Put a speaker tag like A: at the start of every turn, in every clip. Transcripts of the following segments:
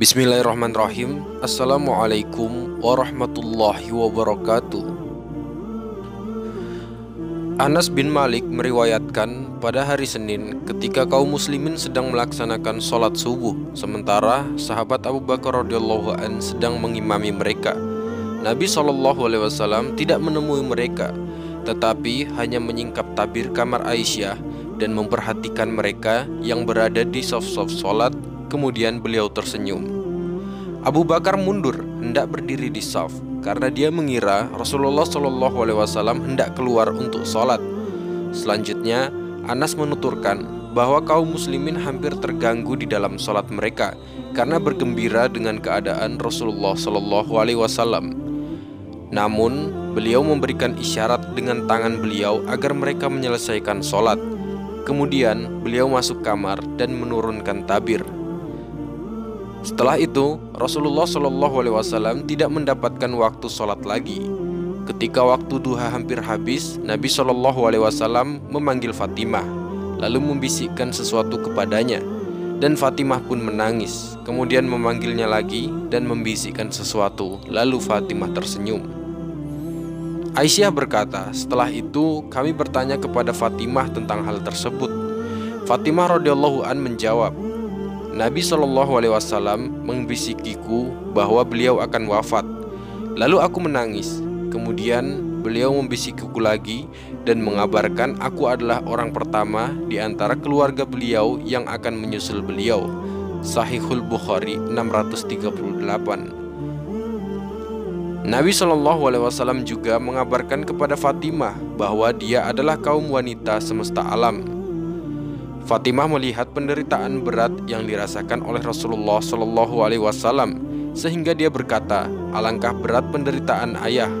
A: Bismillahirrahmanirrahim. Assalamualaikum warahmatullahi wabarakatuh. Anas bin Malik meriwayatkan pada hari Senin ketika kaum muslimin sedang melaksanakan sholat subuh, sementara sahabat Abu Bakar radhiyallahu an sedang mengimami mereka. Nabi SAW tidak menemui mereka, tetapi hanya menyingkap tabir kamar Aisyah dan memperhatikan mereka yang berada di saf-saf sholat. Kemudian beliau tersenyum. Abu Bakar mundur hendak berdiri di saf karena dia mengira Rasulullah SAW hendak keluar untuk sholat. Selanjutnya Anas menuturkan bahwa kaum muslimin hampir terganggu di dalam sholat mereka karena bergembira dengan keadaan Rasulullah SAW. Namun beliau memberikan isyarat dengan tangan beliau agar mereka menyelesaikan sholat. Kemudian beliau masuk kamar dan menurunkan tabir. Setelah itu, Rasulullah SAW tidak mendapatkan waktu sholat lagi. Ketika waktu duha hampir habis, Nabi SAW memanggil Fatimah, lalu membisikkan sesuatu kepadanya, dan Fatimah pun menangis. Kemudian memanggilnya lagi dan membisikkan sesuatu, lalu Fatimah tersenyum. Aisyah berkata, setelah itu kami bertanya kepada Fatimah tentang hal tersebut. Fatimah radhiyallahu an menjawab, Nabi SAW membisikiku bahwa beliau akan wafat. Lalu aku menangis. Kemudian beliau membisikiku lagi dan mengabarkan aku adalah orang pertama di antara keluarga beliau yang akan menyusul beliau. Sahihul Bukhari 638. Nabi SAW juga mengabarkan kepada Fatimah bahwa dia adalah kaum wanita semesta alam. Fatimah melihat penderitaan berat yang dirasakan oleh Rasulullah SAW, sehingga dia berkata, alangkah berat penderitaan ayah.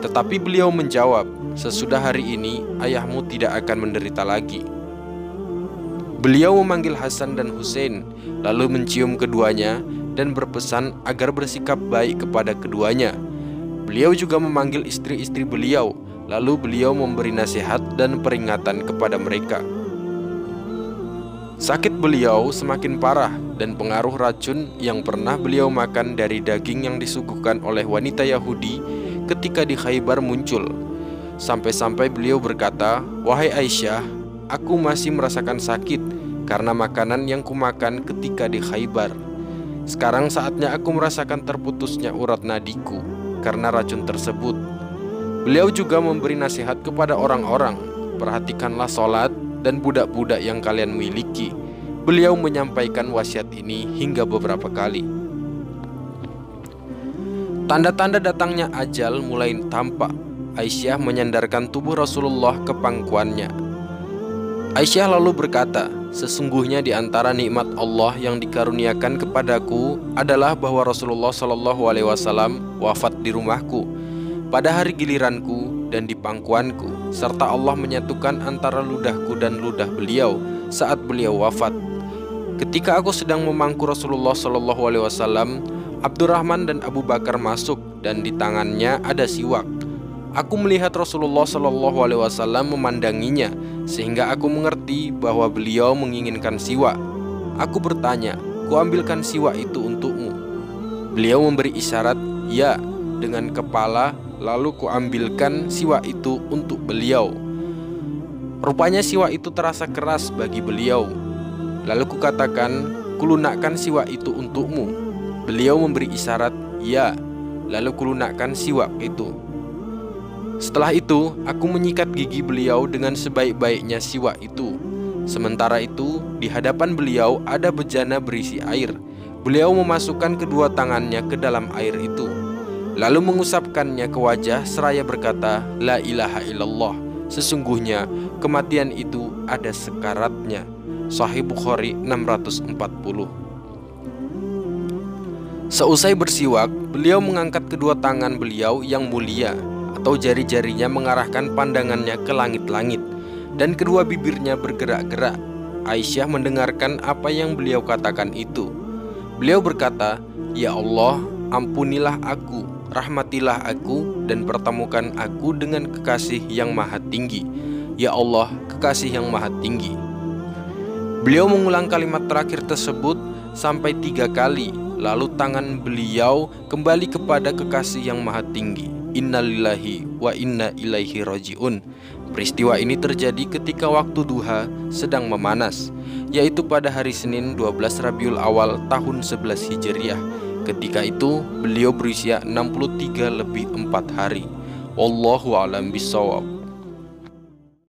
A: Tetapi beliau menjawab, sesudah hari ini ayahmu tidak akan menderita lagi. Beliau memanggil Hasan dan Husain, lalu mencium keduanya dan berpesan agar bersikap baik kepada keduanya. Beliau juga memanggil istri-istri beliau, lalu beliau memberi nasihat dan peringatan kepada mereka. Sakit beliau semakin parah dan pengaruh racun yang pernah beliau makan dari daging yang disuguhkan oleh wanita Yahudi ketika di Khaybar muncul. Sampai-sampai beliau berkata, wahai Aisyah, aku masih merasakan sakit karena makanan yang kumakan ketika di Khaybar. Sekarang saatnya aku merasakan terputusnya urat nadiku karena racun tersebut. Beliau juga memberi nasihat kepada orang-orang, perhatikanlah sholat dan budak-budak yang kalian miliki. Beliau menyampaikan wasiat ini hingga beberapa kali. Tanda-tanda datangnya ajal mulai tampak. Aisyah menyandarkan tubuh Rasulullah ke pangkuannya. Aisyah lalu berkata, sesungguhnya di antara nikmat Allah yang dikaruniakan kepadaku adalah bahwa Rasulullah SAW wafat di rumahku pada hari giliranku dan di pangkuanku, serta Allah menyatukan antara ludahku dan ludah beliau saat beliau wafat. Ketika aku sedang memangku Rasulullah SAW, Abdurrahman dan Abu Bakar masuk dan di tangannya ada siwak. Aku melihat Rasulullah SAW memandanginya sehingga aku mengerti bahwa beliau menginginkan siwak. Aku bertanya, kuambilkan siwak itu untukmu? Beliau memberi isyarat, ya, dengan kepala. Lalu kuambilkan siwak itu untuk beliau. Rupanya siwak itu terasa keras bagi beliau. Lalu kukatakan, kulunakkan siwak itu untukmu. Beliau memberi isyarat, ya. Lalu kulunakkan siwak itu. Setelah itu, aku menyikat gigi beliau dengan sebaik-baiknya siwak itu. Sementara itu, di hadapan beliau ada bejana berisi air. Beliau memasukkan kedua tangannya ke dalam air itu, lalu mengusapkannya ke wajah seraya berkata, La ilaha illallah, sesungguhnya kematian itu ada sekaratnya. Sahih Bukhari 640. Seusai bersiwak, beliau mengangkat kedua tangan beliau yang mulia atau jari-jarinya mengarahkan pandangannya ke langit-langit, dan kedua bibirnya bergerak-gerak. Aisyah mendengarkan apa yang beliau katakan itu. Beliau berkata, Ya Allah, ampunilah aku, rahmatilah aku, dan pertemukan aku dengan kekasih yang maha tinggi. Ya Allah, kekasih yang maha tinggi. Beliau mengulang kalimat terakhir tersebut sampai 3 kali. Lalu tangan beliau kembali kepada kekasih yang maha tinggi. Innalillahi wa inna ilaihi rajiun. Peristiwa ini terjadi ketika waktu duha sedang memanas, yaitu pada hari Senin 12 Rabiul Awal tahun 11 Hijriah. Ketika itu beliau berusia 63 lebih 4 hari. Wallahu a'lam bishawab.